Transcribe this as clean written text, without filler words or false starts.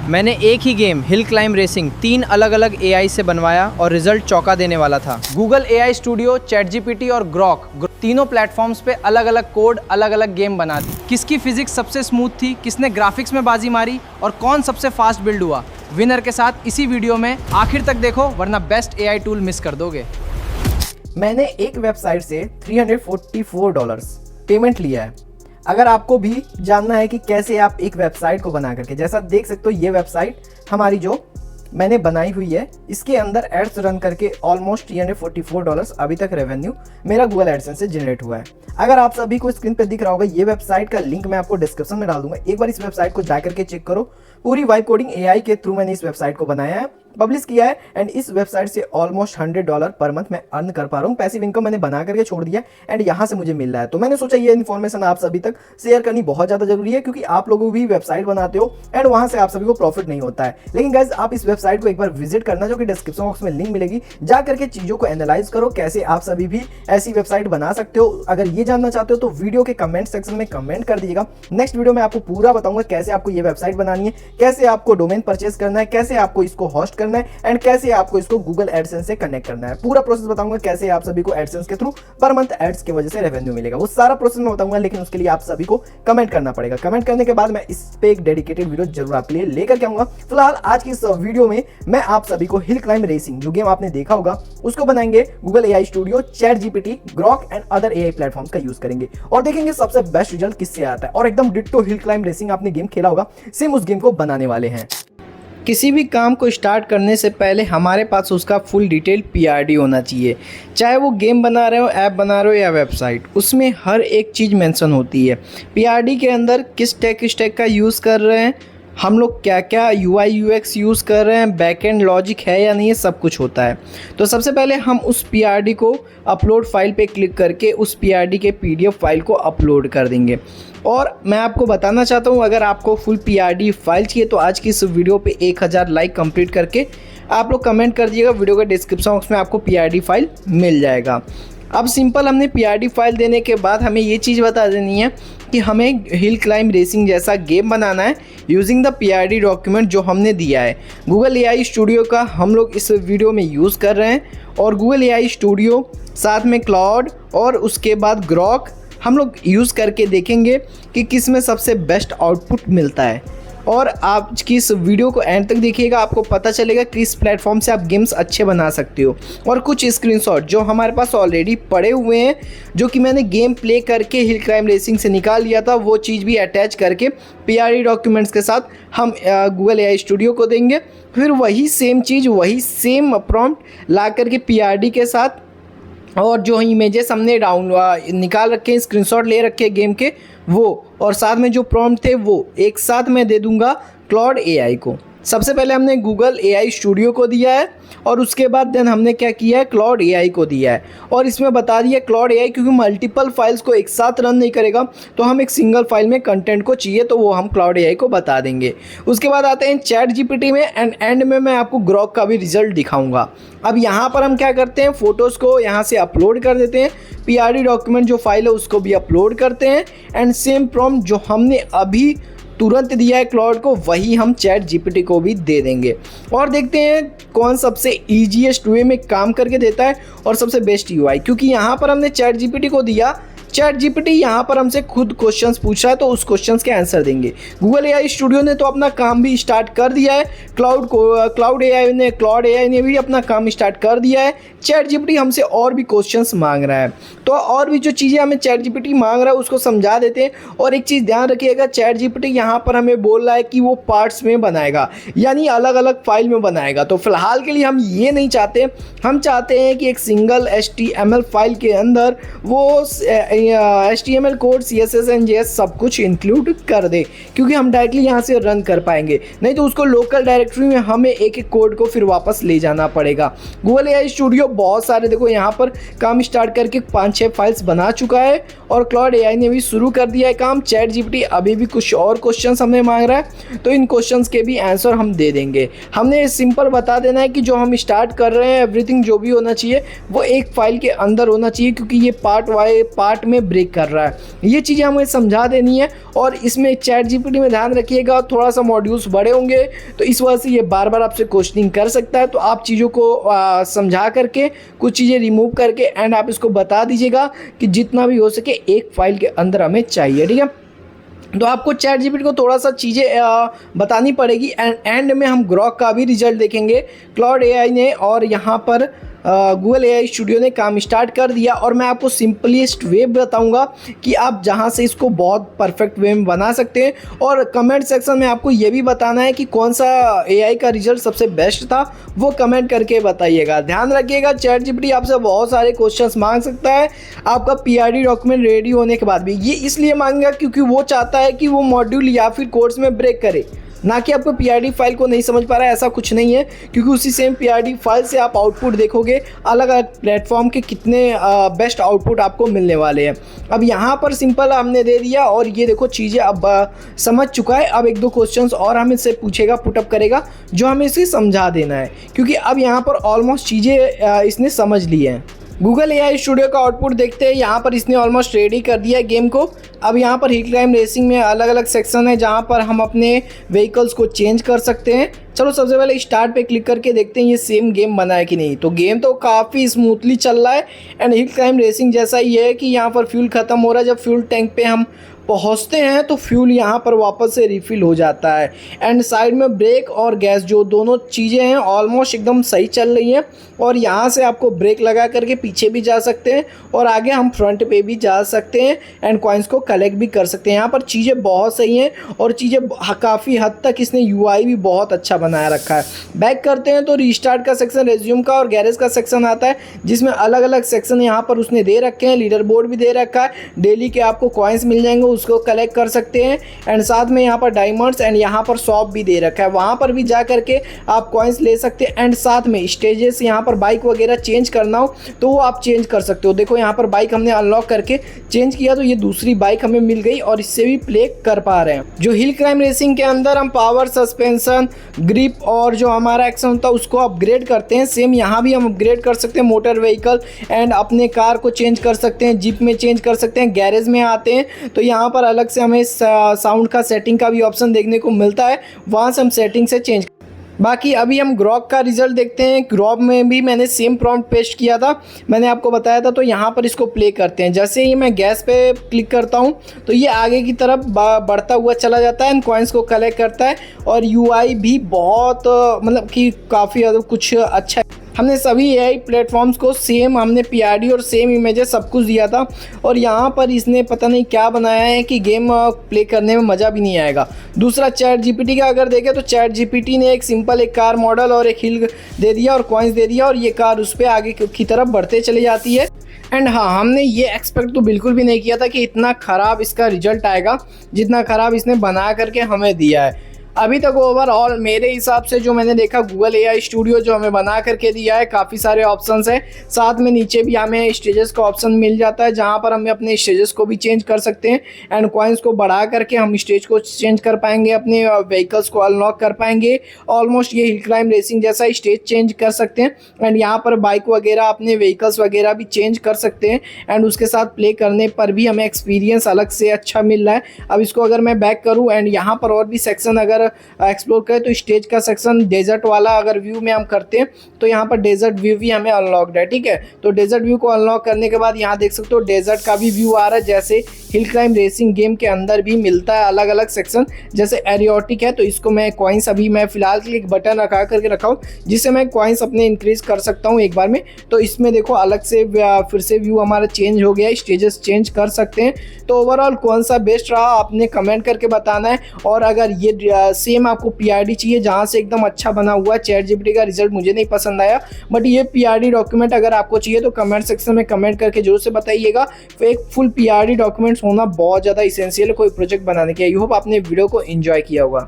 मैंने एक ही game hill climb racing 3 अलग अलग एआई से बनवाया और रिजल्ट चौंका देने वाला था। गूगल एआई स्टूडियो, चैटजीपीटी और ग्रॉक तीनों प्लेटफॉर्म्स पे अलग अलग कोड, अलग अलग गेम बना दी। किसकी फिजिक्स सबसे स्मूथ थी, किसने ग्राफिक्स में बाजी मारी और कौन सबसे फास्ट बिल्ड हुआ, विनर के साथ इसी वीडियो में आखिर तक देखो, वरना बेस्ट एआई टूल मिस कर दोगे। मैंने एक वेबसाइट से $344 पेमेंट लिया है। अगर आपको भी जानना है कि कैसे आप एक वेबसाइट को बना करके, जैसा देख सकते हो ये वेबसाइट हमारी जो मैंने बनाई हुई है, इसके अंदर एड्स रन करके ऑलमोस्ट $344 अभी तक रेवेन्यू मेरा गूगल एडसेंस से जनरेट हुआ है। अगर आप सभी को स्क्रीन पे दिख रहा होगा, ये वेबसाइट का लिंक मैं आपको डिस्क्रिप्शन में डाल दूंगा। एक बार इस वेबसाइट को जा करके चेक करो। पूरी वाइब कोडिंग एआई के थ्रू मैंने इस वेबसाइट को बनाया है, पब्लिश किया है एंड इस वेबसाइट से ऑलमोस्ट $100 पर मंथ मैं अर्न कर पा रहा हूँ। पैसिव इनकम मैंने बना करके छोड़ दिया एंड यहाँ से मुझे मिल रहा है। तो मैंने सोचा ये इन्फॉर्मेशन आप सभी तक शेयर करनी बहुत ज़्यादा जरूरी है, क्योंकि आप लोग भी वेबसाइट बनाते हो एंड वहाँ से आप सभी को प्रॉफिट नहीं होता है। लेकिन गाइज आप इस वेबसाइट को एक बार विजिट करना, जो कि डिस्क्रिप्शन बॉक्स में लिंक मिलेगी, जा करके चीज़ों को एनालाइज करो कैसे आप सभी भी ऐसी वेबसाइट बना सकते हो। अगर ये जानना चाहते हो तो वीडियो के कमेंट सेक्शन में कमेंट कर दीजिएगा। नेक्स्ट वीडियो में आपको पूरा बताऊंगा कैसे आपको ये वेबसाइट बनानी है, कैसे आपको डोमेन परचेज करना है, कैसे आपको इसको होस्ट करना है एंड कैसे आपको इसको गूगल एडसेंस से कनेक्ट करना है। पूरा प्रोसेस बताऊंगा कैसे आप सभी को एडसेंस के थ्रू पर मंथ एड्स की वजह से रेवेन्यू मिलेगा। वो सारा प्रोसेस मैं बताऊंगा, लेकिन उसके लिए आप सभी को कमेंट करना पड़ेगा। कमेंट करने के बाद मैं इस पे एक डेडिकेटेड वीडियो जरूर आपके लिए लेकर के आऊंगा। फिलहाल आज की इस वीडियो में मैं आप सभी को हिल क्लाइंब रेसिंग, जो गेम आपने देखा होगा, उसको बनाएंगे Google AI studio, ChatGPT, Grok and other AI platforms का यूज करेंगे और देखेंगे सबसे बेस्ट रिजल्ट किससे आता है। और एकदम डिट्टो हिल क्लाइंब रेसिंग आपने गेम खेला होगा, सेम उस गेम को बनाने वाले हैं। किसी भी काम को स्टार्ट करने से पहले हमारे पास उसका फुल डिटेल पीआरडी होना चाहिए। चाहे वो गेम बना रहे हो, ऐप बना रहे हो या वेबसाइट, उसमें हर एक चीज़ मेंशन होती है। पीआरडी के अंदर किस टेक का यूज़ कर रहे हैं हम लोग, क्या क्या यूआई यूएक्स यूज़ कर रहे हैं, बैकएंड लॉजिक है या नहीं है, सब कुछ होता है। तो सबसे पहले हम उस पीआरडी को अपलोड फाइल पे क्लिक करके उस पीआरडी के पीडीएफ फाइल को अपलोड कर देंगे। और मैं आपको बताना चाहता हूँ, अगर आपको फुल पीआरडी फाइल चाहिए तो आज की इस वीडियो पे 1000 लाइक कंप्लीट करके आप लोग कमेंट कर दीजिएगा। वीडियो के डिस्क्रिप्शन बॉक्स में आपको पीआरडी फाइल मिल जाएगा। अब सिंपल हमने पीआरडी फाइल देने के बाद हमें ये चीज़ बता देनी है कि हमें हिल क्लाइंब रेसिंग जैसा गेम बनाना है यूजिंग द पीआरडी डॉक्यूमेंट जो हमने दिया है। गूगल एआई स्टूडियो का हम लोग इस वीडियो में यूज़ कर रहे हैं और गूगल एआई स्टूडियो साथ में क्लाउड और उसके बाद ग्रॉक हम लोग यूज़ करके देखेंगे कि किस में सबसे बेस्ट आउटपुट मिलता है। और आप की इस वीडियो को एंड तक देखिएगा, आपको पता चलेगा कि इस प्लेटफॉर्म से आप गेम्स अच्छे बना सकते हो। और कुछ स्क्रीनशॉट जो हमारे पास ऑलरेडी पड़े हुए हैं, जो कि मैंने गेम प्ले करके हिल क्लाइंब रेसिंग से निकाल लिया था, वो चीज़ भी अटैच करके पीआरडी डॉक्यूमेंट्स के साथ हम गूगल एआई स्टूडियो को देंगे। फिर वही सेम चीज़, वही सेम प्रॉम्प्ट ला करके पीआरडी के साथ और जो इमेजेस हमने निकाल रखे हैं, स्क्रीनशॉट ले रखे हैं गेम के, वो और साथ में जो प्रॉम्प्ट थे वो एक साथ मैं दे दूंगा क्लाउड एआई को। सबसे पहले हमने गूगल एआई स्टूडियो को दिया है और उसके बाद देन हमने क्या किया है, क्लाउड एआई को दिया है। और इसमें बता दिया क्लाउड एआई क्योंकि मल्टीपल फाइल्स को एक साथ रन नहीं करेगा, तो हम एक सिंगल फाइल में कंटेंट को चाहिए, तो वो हम क्लाउड एआई को बता देंगे। उसके बाद आते हैं चैटजीपीटी में एंड में मैं आपको ग्रॉक का भी रिजल्ट दिखाऊंगा। अब यहाँ पर हम क्या करते हैं, फ़ोटोज़ को यहाँ से अपलोड कर देते हैं, पीआरडी डॉक्यूमेंट जो फाइल है उसको भी अपलोड करते हैं एंड सेम प्रॉम्प्ट जो हमने अभी तुरंत दिया है क्लाउड को, वही हम चैटजीपीटी को भी दे देंगे और देखते हैं कौन सबसे ईजीएस्ट वे में काम करके देता है और सबसे बेस्ट यूआई। क्योंकि यहाँ पर हमने चैटजीपीटी को दिया, चैटजीपीटी यहाँ पर हमसे खुद क्वेश्चंस पूछ रहा है, तो उस क्वेश्चंस के आंसर देंगे। गूगल एआई स्टूडियो ने तो अपना काम भी स्टार्ट कर दिया है, क्लाउड एआई ने भी अपना काम स्टार्ट कर दिया है। चैटजीपीटी हमसे और भी क्वेश्चंस मांग रहा है, तो और भी जो चीज़ें हमें चैटजीपीटी मांग रहा है उसको समझा देते हैं। और एक चीज़ ध्यान रखिएगा, चैटजीपीटी यहाँ पर हमें बोल रहा है कि वो पार्ट्स में बनाएगा, यानी अलग अलग फाइल में बनाएगा। तो फिलहाल के लिए हम ये नहीं चाहते, हम चाहते हैं कि एक सिंगल HTML फाइल के अंदर वो HTML code, CSS and JS सब कुछ इंक्लूड कर दे, क्योंकि हम डायरेक्टली यहाँ से रन कर पाएंगे। नहीं तो उसको लोकल डायरेक्टरी में हमें एक एक कोड को फिर वापस ले जाना पड़ेगा। गूगल एआई स्टूडियो बहुत सारे देखो यहाँ पर काम स्टार्ट करके 5-6 फाइल्स बना चुका है और क्लाउड एआई ने भी शुरू कर दिया है काम। चैट जीपीटी अभी भी कुछ और क्वेश्चंस हमें मांग रहा है, तो इन क्वेश्चंस के भी आंसर हम दे देंगे। हमने सिंपल बता देना है कि जो हम स्टार्ट कर रहे हैं एवरीथिंग जो भी होना चाहिए वो एक फाइल के अंदर होना चाहिए, क्योंकि ये पार्ट में ब्रेक कर रहा है। ये चीज़ें हमें समझा देनी है और इसमें चैट जीपीटी में ध्यान रखिएगा, थोड़ा सा मॉड्यूल्स बड़े होंगे तो इस वजह से ये बार बार आपसे क्वेश्चनिंग कर सकता है। तो आप चीज़ों को समझा करके कुछ चीज़ें रिमूव करके एंड आप इसको बता दीजिएगा कि जितना भी हो सके एक फाइल के अंदर हमें चाहिए, ठीक है। तो आपको चैट जीपीटी को थोड़ा सा चीज़ें बतानी पड़ेगी एंड में हम ग्रॉक का भी रिजल्ट देखेंगे। क्लाउड एआई ने और यहाँ पर गूगल एआई स्टूडियो ने काम स्टार्ट कर दिया और मैं आपको सिंपलेस्ट वे बताऊंगा कि आप जहां से इसको बहुत परफेक्ट वे में बना सकते हैं। और कमेंट सेक्शन में आपको ये भी बताना है कि कौन सा एआई का रिजल्ट सबसे बेस्ट था, वो कमेंट करके बताइएगा। ध्यान रखिएगा चैट जीपीटी आपसे बहुत सारे क्वेश्चंस मांग सकता है आपका पीआरडी डॉक्यूमेंट रेडी होने के बाद भी। ये इसलिए मांगेगा क्योंकि वो चाहता है कि वो मॉड्यूल या फिर कोर्स में ब्रेक करे, ना कि आपको पीआरडी फाइल को नहीं समझ पा रहा है, ऐसा कुछ नहीं है। क्योंकि उसी सेम पीआरडी फाइल से आप आउटपुट देखोगे, अलग अलग प्लेटफॉर्म के कितने बेस्ट आउटपुट आपको मिलने वाले हैं। अब यहाँ पर सिंपल हमने दे दिया और ये देखो चीज़ें अब समझ चुका है। अब 1-2 क्वेश्चंस और हमें से पूछेगा, पुटअप करेगा, जो हमें इसे समझा देना है, क्योंकि अब यहाँ पर ऑलमोस्ट चीज़ें इसने समझ ली हैं। गूगल एआई स्टूडियो का आउटपुट देखते हैं। यहाँ पर इसने ऑलमोस्ट रेडी कर दिया है गेम को। अब यहाँ पर हिल क्लाइंब रेसिंग में अलग अलग सेक्शन है जहाँ पर हम अपने व्हीकल्स को चेंज कर सकते हैं। चलो सबसे पहले स्टार्ट पे क्लिक करके देखते हैं ये सेम गेम बना है कि नहीं। तो गेम तो काफ़ी स्मूथली चल रहा है एंड हिल क्लाइंब रेसिंग जैसा ही है कि यहाँ पर फ्यूल ख़त्म हो रहा है, जब फ्यूल टैंक पे हम पहुँचते हैं तो फ्यूल यहाँ पर वापस से रिफ़िल हो जाता है। एंड साइड में ब्रेक और गैस जो दोनों चीज़ें हैं ऑलमोस्ट एकदम सही चल रही हैं। और यहाँ से आपको ब्रेक लगा करके पीछे भी जा सकते हैं और आगे हम फ्रंट पे भी जा सकते हैं एंड कॉइन्स को कलेक्ट भी कर सकते हैं। यहाँ पर चीज़ें बहुत सही हैं और चीज़ें काफ़ी हद तक इसने यूआई भी बहुत अच्छा बनाया रखा है। बैक करते हैं तो रीस्टार्ट का सेक्शन, रेज्यूम का और गैरेज का सेक्शन आता है, जिसमें अलग अलग सेक्शन यहाँ पर उसने दे रखे हैं। लीडर बोर्ड भी दे रखा है, डेली के आपको कॉइन्स मिल जाएंगे, उसको कलेक्ट कर सकते हैं। एंड साथ में यहाँ पर डायमंड्स एंड यहाँ पर शॉप भी दे रखा है, वहाँ पर भी जा करके आप कॉइन्स ले सकते हैं। एंड साथ में स्टेजेस, यहाँ पर बाइक वगैरह चेंज करना हो तो वो आप चेंज कर सकते हो। देखो यहाँ पर बाइक हमने अनलॉक करके चेंज किया तो ये दूसरी बाइक हमें मिल गई और इससे भी प्ले कर पा रहे हैं। जो हिल क्लाइंब रेसिंग के अंदर हम पावर, सस्पेंशन, ग्रिप और जो हमारा एक्शन होता है उसको अपग्रेड करते हैं, सेम यहाँ भी हम अपग्रेड कर सकते हैं। मोटर व्हीकल एंड अपने कार को चेंज कर सकते हैं, जीप में चेंज कर सकते हैं। गैरेज में आते हैं तो यहाँ पर अलग से हमें साउंड का सेटिंग का भी ऑप्शन देखने को मिलता है, वहाँ से हम सेटिंग से चेंज। बाकी अभी हम ग्रॉक का रिजल्ट देखते हैं। ग्रॉक में भी मैंने सेम प्रॉम्प्ट पेस्ट किया था, मैंने आपको बताया था। तो यहाँ पर इसको प्ले करते हैं। जैसे ही मैं गैस पे क्लिक करता हूँ तो ये आगे की तरफ बढ़ता हुआ चला जाता है एंड कॉइन्स को कलेक्ट करता है। और यूआई भी बहुत मतलब कि काफ़ी कुछ अच्छा है। हमने सभी एआई प्लेटफॉर्म्स को सेम, हमने पीआरडी और सेम इमेजेस सब कुछ दिया था और यहाँ पर इसने पता नहीं क्या बनाया है कि गेम प्ले करने में मज़ा भी नहीं आएगा। दूसरा चैट जीपीटी का अगर देखें तो चैट जीपीटी ने एक सिंपल एक कार मॉडल और एक हिल दे दिया और कॉइन्स दे दिया और ये कार उस पर आगे की तरफ बढ़ते चली जाती है। एंड हाँ, हमने ये एक्सपेक्ट तो बिल्कुल भी नहीं किया था कि इतना ख़राब इसका रिजल्ट आएगा जितना ख़राब इसने बना करके हमें दिया है। अभी तक ओवरऑल मेरे हिसाब से जो मैंने देखा गूगल एआई स्टूडियो जो हमें बना करके दिया है, काफ़ी सारे ऑप्शंस हैं। साथ में नीचे भी हमें स्टेजेस का ऑप्शन मिल जाता है जहां पर हमें अपने स्टेजेस को भी चेंज कर सकते हैं एंड कॉइन्स को बढ़ा करके हम स्टेज को चेंज कर पाएंगे, अपने व्हीकल्स को अनलॉक कर पाएंगे। ऑलमोस्ट ये हिल क्लाइंब रेसिंग जैसा स्टेज चेंज कर सकते हैं एंड यहाँ पर बाइक वगैरह, अपने व्हीकल्स वगैरह भी चेंज कर सकते हैं एंड उसके साथ प्ले करने पर भी हमें एक्सपीरियंस अलग से अच्छा मिल रहा है। अब इसको अगर मैं बैक करूँ एंड यहाँ पर और भी सेक्शन अगर एक्सप्लोर करें तो स्टेज का सेक्शन डेजर्ट वाला अगर व्यू में हम करते हैं तो यहाँ पर डेजर्ट व्यू भी हमें अनलॉक्ड है, ठीक है। तो डेजर्ट व्यू को अनलॉक करने के बाद यहाँ देख सकते हो डेजर्ट का भी व्यू आ रहा है, जैसे हिल क्लाइंब रेसिंग गेम के अंदर भी मिलता है अलग अलग सेक्शन। जैसे एरियोटिक है तो इसको मैं कॉइन्स, अभी मैं फिलहाल के लिए एक बटन रखा करके रखा हूँ जिससे मैं कॉइन्स अपने इंक्रीज कर सकता हूँ एक बार में। तो इसमें देखो अलग से फिर से व्यू हमारा चेंज हो गया है, स्टेजेस चेंज कर सकते हैं। तो ओवरऑल कौन सा बेस्ट रहा आपने कमेंट करके बताना है। और अगर ये सेम आपको पीआरडी चाहिए जहाँ से एकदम अच्छा बना हुआ, चैट जीपीटी का रिजल्ट मुझे नहीं पसंद आया, बट ये पीआरडी डॉक्यूमेंट अगर आपको चाहिए तो कमेंट सेक्शन में कमेंट करके जरूर से बताइएगा। एक फुल पीआरडी डॉक्यूमेंट्स होना बहुत ज़्यादा इसेंशियल है कोई प्रोजेक्ट बनाने के। आई होप आपने वीडियो को एंजॉय किया होगा।